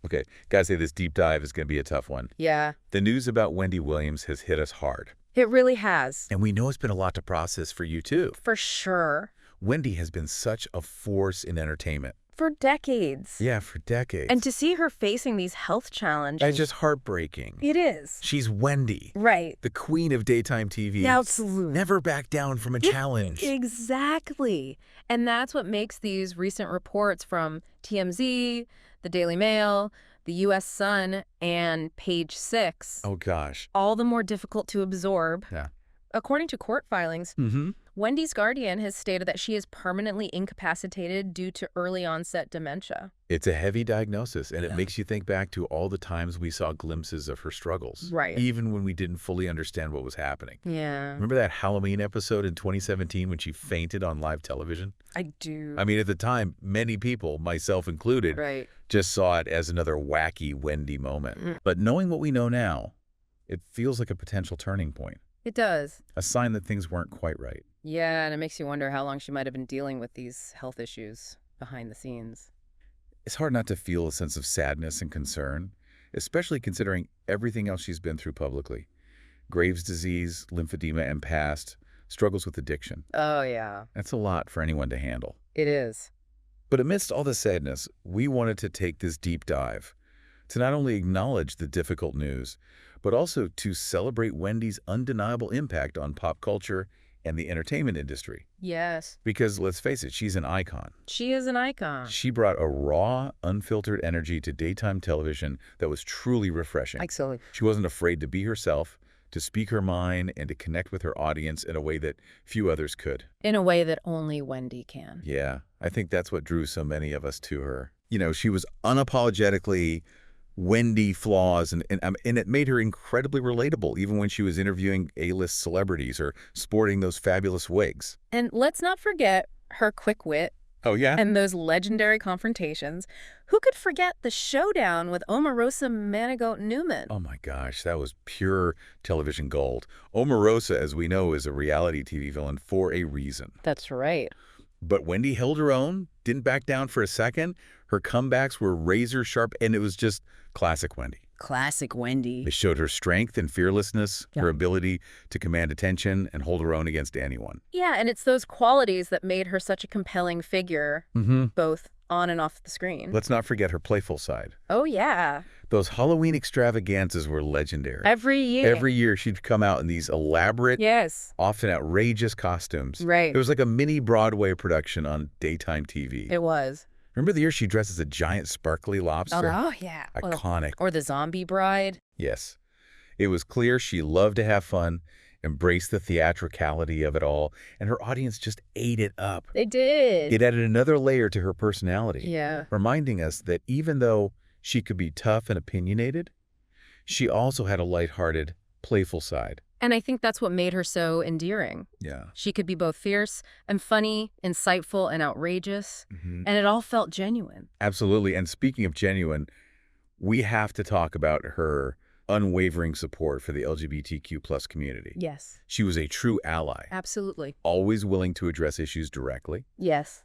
Okay, gotta say this deep dive is gonna be a tough one. Yeah, The news about Wendy Williams has hit us hard. it really has. And we know it's been a lot to process for you, too. For sure. Wendy has been such a force in entertainment. For decades. Yeah, for decades. And to see her facing these health challenges. That's just heartbreaking. It is. She's Wendy. Right. The queen of daytime TV. Absolutely. Never back down from a challenge. Exactly. And that's what makes these recent reports from TMZ, the Daily Mail, the U.S. Sun, and Page Six Oh, gosh. all the more difficult to absorb. Yeah. According to court filings, Wendy's guardian has stated that she is permanently incapacitated due to early onset dementia. It's a heavy diagnosis, and it makes you think back to all the times we saw glimpses of her struggles. Right. Even when we didn't fully understand what was happening. Yeah. Remember that Halloween episode in 2017 when she fainted on live television? I do. I mean, at the time, many people, myself included, Right. just saw it as another wacky Wendy moment. But knowing what we know now, it feels like a potential turning point. It does. A sign that things weren't quite right. Yeah, and it makes you wonder how long she might have been dealing with these health issues behind the scenes. It's hard not to feel a sense of sadness and concern, especially considering everything else she's been through publicly. Graves' disease, lymphedema, and past, struggles with addiction. Oh, yeah. That's a lot for anyone to handle. It is. But amidst all the sadness, we wanted to take this deep dive to not only acknowledge the difficult news, but also to celebrate Wendy's undeniable impact on pop culture and the entertainment industry. Yes. Because let's face it, she's an icon. She is an icon. She brought a raw, unfiltered energy to daytime television that was truly refreshing. Absolutely. She wasn't afraid to be herself, to speak her mind, and to connect with her audience in a way that few others could. In a way that only Wendy can. Yeah, I think that's what drew so many of us to her. You know, she was unapologetically Wendy flaws, and it made her incredibly relatable, even when she was interviewing A-list celebrities or sporting those fabulous wigs. And let's not forget her quick wit Oh, yeah? and those legendary confrontations. Who could forget the showdown with Omarosa Manigault Newman? Oh, my gosh, that was pure television gold. Omarosa, as we know, is a reality TV villain for a reason. That's right. But Wendy held her own, didn't back down for a second. Her comebacks were razor sharp, and it was just classic Wendy. Classic Wendy. It showed her strength and fearlessness, Yeah. her ability to command attention and hold her own against anyone. Yeah, and it's those qualities that made her such a compelling figure, both on and off the screen. Let's not forget her playful side. Oh, yeah. Those Halloween extravaganzas were legendary. Every year. Every year she'd come out in these elaborate, Yes. often outrageous costumes. Right. It was like a mini Broadway production on daytime TV. It was. Remember the year she dressed as a giant sparkly lobster? Oh, yeah. Iconic. Or the zombie bride. Yes. It was clear she loved to have fun, embraced the theatricality of it all, and her audience just ate it up. They did. It added another layer to her personality, Yeah. reminding us that even though she could be tough and opinionated, she also had a lighthearted, playful side. And I think that's what made her so endearing. Yeah. She could be both fierce and funny, insightful and outrageous, and it all felt genuine. Absolutely. And speaking of genuine, we have to talk about her unwavering support for the LGBTQ plus community. Yes. She was a true ally, Absolutely. always willing to address issues directly Yes.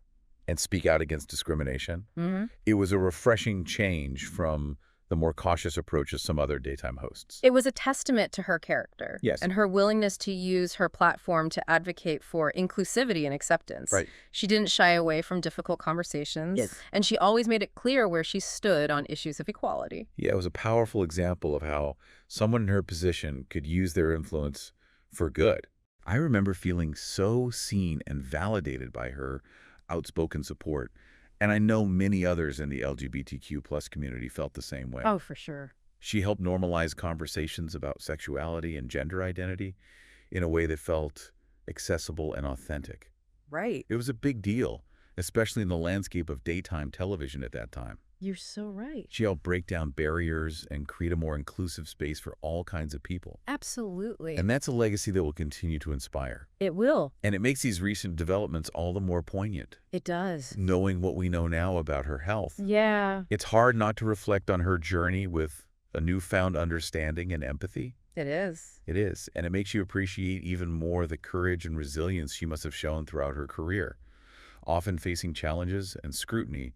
and speak out against discrimination. Mm-hmm. It was a refreshing change from the more cautious approach of some other daytime hosts. It was a testament to her character. Yes. And her willingness to use her platform to advocate for inclusivity and acceptance. Right. She didn't shy away from difficult conversations. Yes. And she always made it clear where she stood on issues of equality. Yeah, it was a powerful example of how someone in her position could use their influence for good. I remember feeling so seen and validated by her outspoken support. And I know many others in the LGBTQ plus community felt the same way. Oh, for sure. She helped normalize conversations about sexuality and gender identity in a way that felt accessible and authentic. Right. It was a big deal, especially in the landscape of daytime television at that time. You're so right. She helped break down barriers and create a more inclusive space for all kinds of people. Absolutely. And that's a legacy that will continue to inspire. It will. And it makes these recent developments all the more poignant, It does. knowing what we know now about her health. Yeah. It's hard not to reflect on her journey with a newfound understanding and empathy. It is. It is, and it makes you appreciate even more the courage and resilience she must have shown throughout her career, often facing challenges and scrutiny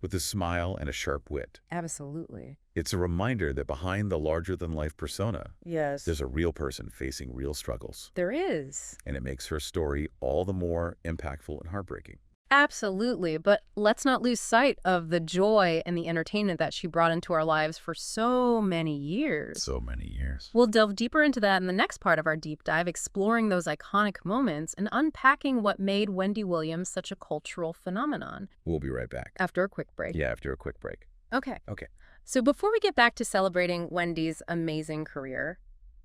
with a smile and a sharp wit. Absolutely. It's a reminder that behind the larger-than-life persona, Yes. there's a real person facing real struggles. There is. And it makes her story all the more impactful and heartbreaking. Absolutely, but let's not lose sight of the joy and the entertainment that she brought into our lives for so many years. So many years. We'll delve deeper into that in the next part of our deep dive, exploring those iconic moments and unpacking what made Wendy Williams such a cultural phenomenon. We'll be right back. After a quick break. Yeah, after a quick break. Okay. Okay. So before we get back to celebrating Wendy's amazing career,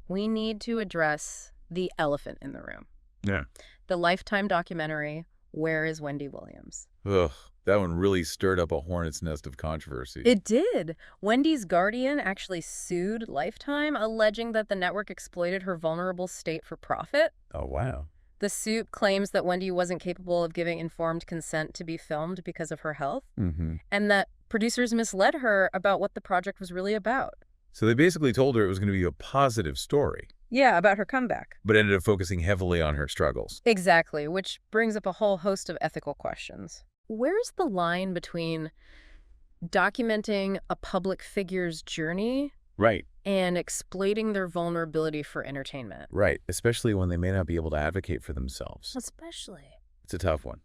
we need to address the elephant in the room. Yeah. The Lifetime documentary, Where is Wendy Williams? Ugh, that one really stirred up a hornet's nest of controversy. It did. Wendy's guardian actually sued Lifetime, alleging that the network exploited her vulnerable state for profit. Oh, wow. The suit claims that Wendy wasn't capable of giving informed consent to be filmed because of her health, and that producers misled her about what the project was really about. So they basically told her it was going to be a positive story, Yeah, about her comeback. but ended up focusing heavily on her struggles. Exactly, which brings up a whole host of ethical questions. Where's the line between documenting a public figure's journey Right, and exploiting their vulnerability for entertainment? right. Especially when they may not be able to advocate for themselves. Especially. It's a tough one.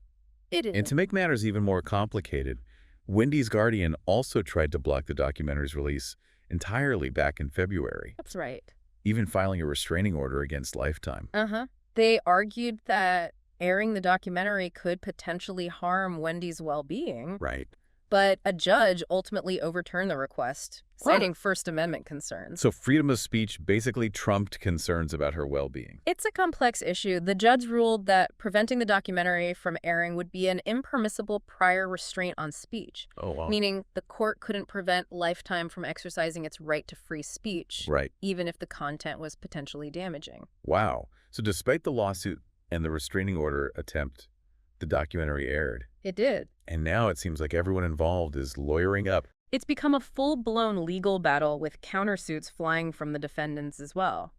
It is. And to make matters even more complicated, Wendy's guardian also tried to block the documentary's release entirely back in February, That's right. even filing a restraining order against Lifetime. They argued that airing the documentary could potentially harm Wendy's well-being, Right. but a judge ultimately overturned the request, citing First Amendment concerns. So freedom of speech basically trumped concerns about her well-being. It's a complex issue. The judge ruled that preventing the documentary from airing would be an impermissible prior restraint on speech, Oh, wow. meaning the court couldn't prevent Lifetime from exercising its right to free speech, Right. even if the content was potentially damaging. Wow. So despite the lawsuit and the restraining order attempt, the documentary aired. It did. And now it seems like everyone involved is lawyering up. It's become a full-blown legal battle with countersuits flying from the defendants as well.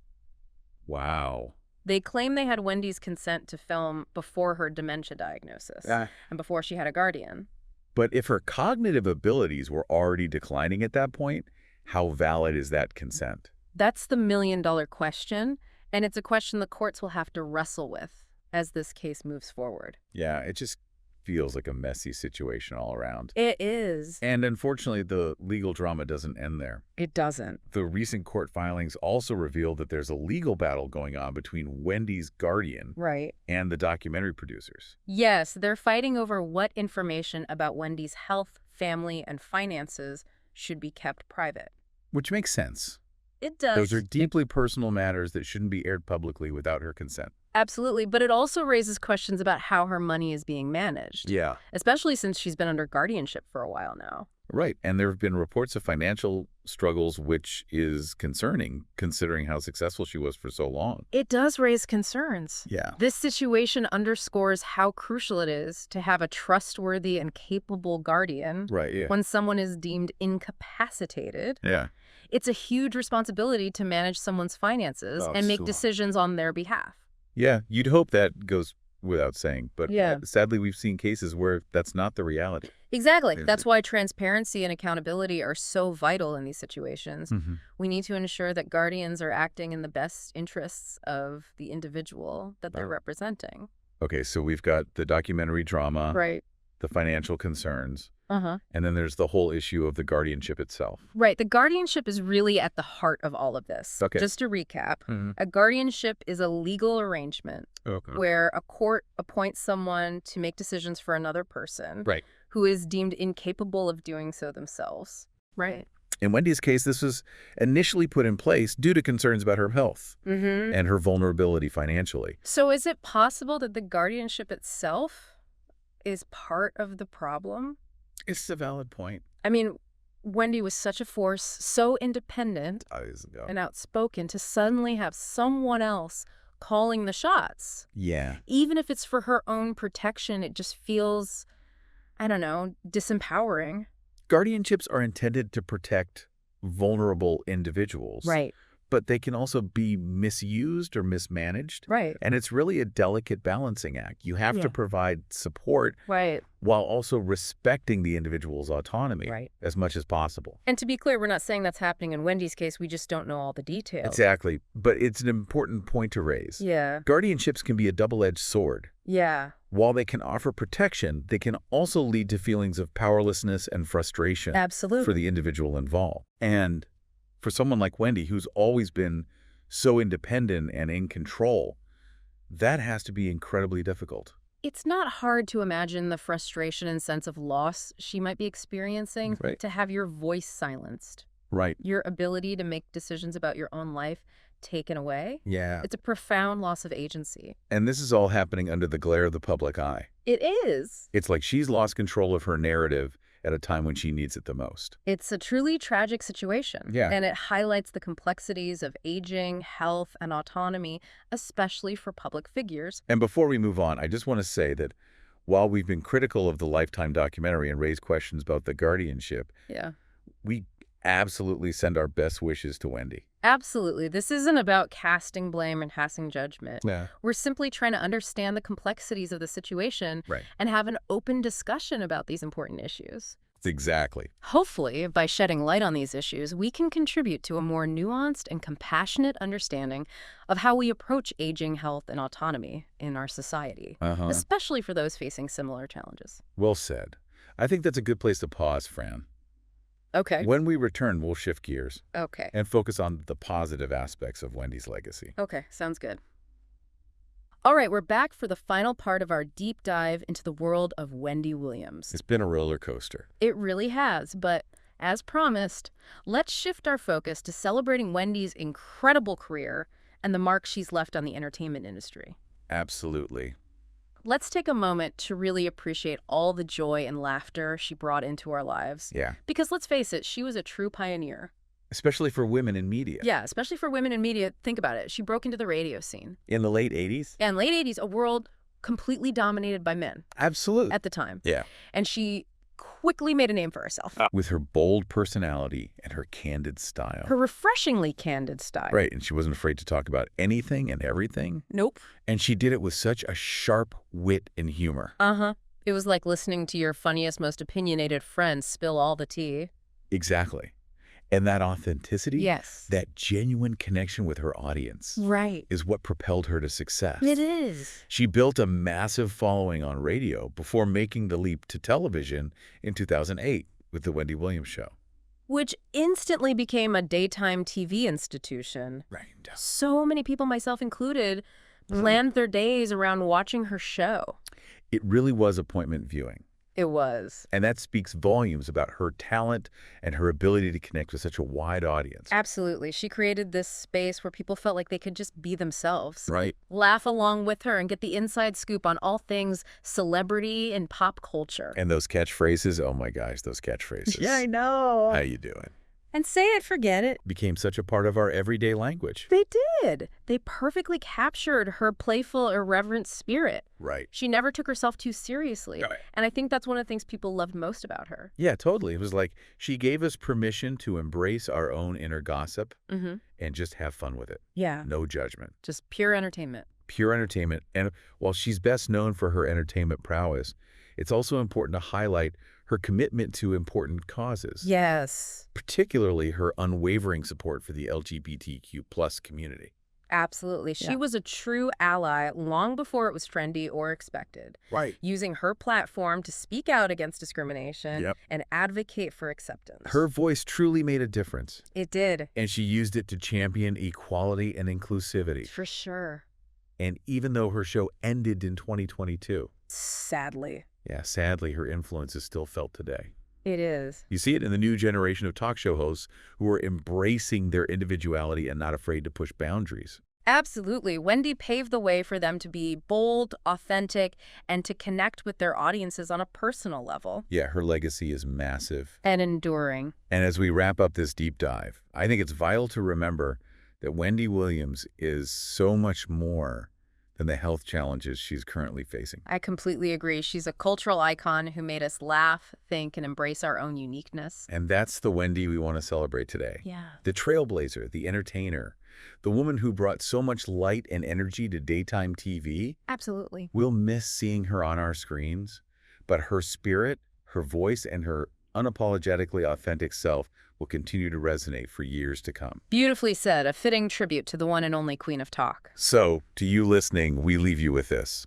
Wow. They claim they had Wendy's consent to film before her dementia diagnosis and before she had a guardian. But if her cognitive abilities were already declining at that point, how valid is that consent? That's the million-dollar question, and it's a question the courts will have to wrestle with as this case moves forward. Yeah, it just feels like a messy situation all around. It is. And unfortunately, the legal drama doesn't end there. It doesn't. The recent court filings also reveal that there's a legal battle going on between Wendy's guardian Right. and the documentary producers. Yes, they're fighting over what information about Wendy's health, family, and finances should be kept private. Which makes sense. It does. Those are deeply personal matters that shouldn't be aired publicly without her consent. Absolutely, but it also raises questions about how her money is being managed. Yeah. Especially since she's been under guardianship for a while now. Right. And there have been reports of financial struggles, which is concerning considering how successful she was for so long. It does raise concerns. Yeah. This situation underscores how crucial it is to have a trustworthy and capable guardian Right. Yeah. when someone is deemed incapacitated. Yeah. It's a huge responsibility to manage someone's finances Oh, and make so- decisions on their behalf. Yeah. You'd hope that goes without saying. But Yeah. sadly, we've seen cases where that's not the reality. Exactly. There's That's it. why transparency and accountability are so vital in these situations. We need to ensure that guardians are acting in the best interests of the individual that they're Oh. representing. Okay. So we've got the documentary drama, Right. the financial concerns, Uh-huh. and then there's the whole issue of the guardianship itself. Right. The guardianship is really at the heart of all of this. Okay. Just to recap, Mhm. a guardianship is a legal arrangement Okay. where a court appoints someone to make decisions for another person Right. who is deemed incapable of doing so themselves. Right. In Wendy's case, this was initially put in place due to concerns about her health and her vulnerability financially. So is it possible that the guardianship itself is part of the problem? It's a valid point. I mean, Wendy was such a force, so independent and outspoken, to suddenly have someone else calling the shots. Yeah. Even if it's for her own protection, it just feels, I don't know, disempowering. Guardianships are intended to protect vulnerable individuals. Right. but they can also be misused or mismanaged. Right. And it's really a delicate balancing act. You have to provide support Right. while also respecting the individual's autonomy Right. as much as possible. And to be clear, we're not saying that's happening in Wendy's case. We just don't know all the details. Exactly. But it's an important point to raise. Yeah. Guardianships can be a double-edged sword. Yeah. While they can offer protection, they can also lead to feelings of powerlessness and frustration Absolutely. for the individual involved. And for someone like Wendy, who's always been so independent and in control, that has to be incredibly difficult. It's not hard to imagine the frustration and sense of loss she might be experiencing Right. to have your voice silenced, Right. your ability to make decisions about your own life taken away. Yeah. It's a profound loss of agency. And this is all happening under the glare of the public eye. It is. It's like she's lost control of her narrative at a time when she needs it the most. It's a truly tragic situation. Yeah. And it highlights the complexities of aging, health, and autonomy, especially for public figures. And before we move on, I just want to say that while we've been critical of the Lifetime documentary and raised questions about the guardianship, Yeah. we absolutely send our best wishes to Wendy. Absolutely. This isn't about casting blame and passing judgment. Yeah. We're simply trying to understand the complexities of the situation Right. and have an open discussion about these important issues. Exactly. Hopefully, by shedding light on these issues, we can contribute to a more nuanced and compassionate understanding of how we approach aging, health, and autonomy in our society, especially for those facing similar challenges. Well said. I think that's a good place to pause, Fran. Okay. When we return, we'll shift gears Okay. and focus on the positive aspects of Wendy's legacy. Okay, sounds good. All right, we're back for the final part of our deep dive into the world of Wendy Williams. It's been a roller coaster. It really has, but as promised, let's shift our focus to celebrating Wendy's incredible career and the mark she's left on the entertainment industry. Absolutely. Let's take a moment to really appreciate all the joy and laughter she brought into our lives. Yeah. Because let's face it, she was a true pioneer. Especially for women in media. Yeah, especially for women in media. Think about it. She broke into the radio scene. In the late 80s? And late 80s, a world completely dominated by men Absolutely. at the time. Yeah. And she quickly made a name for herself. With her bold personality and her candid style. Her refreshingly candid style. Right, and she wasn't afraid to talk about anything and everything. Nope. And she did it with such a sharp wit and humor. Uh-huh. It was like listening to your funniest, most opinionated friend spill all the tea. Exactly. And that authenticity, Yes. that genuine connection with her audience, Right. is what propelled her to success. It is. She built a massive following on radio before making the leap to television in 2008 with The Wendy Williams Show. Which instantly became a daytime TV institution. Right. So many people, myself included, planned their days around watching her show. It really was appointment viewing. It was. And that speaks volumes about her talent and her ability to connect with such a wide audience. Absolutely. She created this space where people felt like they could just be themselves. Right. Laugh along with her and get the inside scoop on all things celebrity and pop culture. And those catchphrases, oh my gosh, those catchphrases. Yeah, I know. How you doing? And say it, forget it. Became such a part of our everyday language. They did. They perfectly captured her playful, irreverent spirit. Right. She never took herself too seriously. Right. And I think that's one of the things people loved most about her. Yeah, totally. It was like she gave us permission to embrace our own inner gossip and just have fun with it. Yeah. No judgment. Just pure entertainment. Pure entertainment. And while she's best known for her entertainment prowess, it's also important to highlight her commitment to important causes. Yes. Particularly her unwavering support for the LGBTQ+ community. Absolutely. She was a true ally long before it was trendy or expected. Right. Using her platform to speak out against discrimination and advocate for acceptance. Her voice truly made a difference. It did. And she used it to champion equality and inclusivity. For sure. And even though her show ended in 2022. Sadly. Yeah, sadly, her influence is still felt today. It is. You see it in the new generation of talk show hosts who are embracing their individuality and not afraid to push boundaries. Absolutely. Wendy paved the way for them to be bold, authentic, and to connect with their audiences on a personal level. Yeah, her legacy is massive. And enduring. And as we wrap up this deep dive, I think it's vital to remember that Wendy Williams is so much more than the health challenges she's currently facing. I completely agree. She's a cultural icon who made us laugh, think, and embrace our own uniqueness. And that's the Wendy we want to celebrate today. Yeah. The trailblazer, the entertainer, the woman who brought so much light and energy to daytime TV. Absolutely. We'll miss seeing her on our screens, but her spirit, her voice, and her unapologetically authentic self will continue to resonate for years to come. Beautifully said, a fitting tribute to the one and only Queen of Talk. So, to you listening, we leave you with this.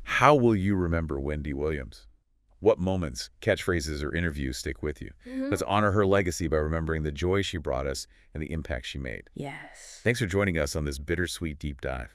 How will you remember Wendy Williams? What moments, catchphrases, or interviews stick with you? Let's honor her legacy by remembering the joy she brought us and the impact she made. Yes. Thanks for joining us on this bittersweet deep dive.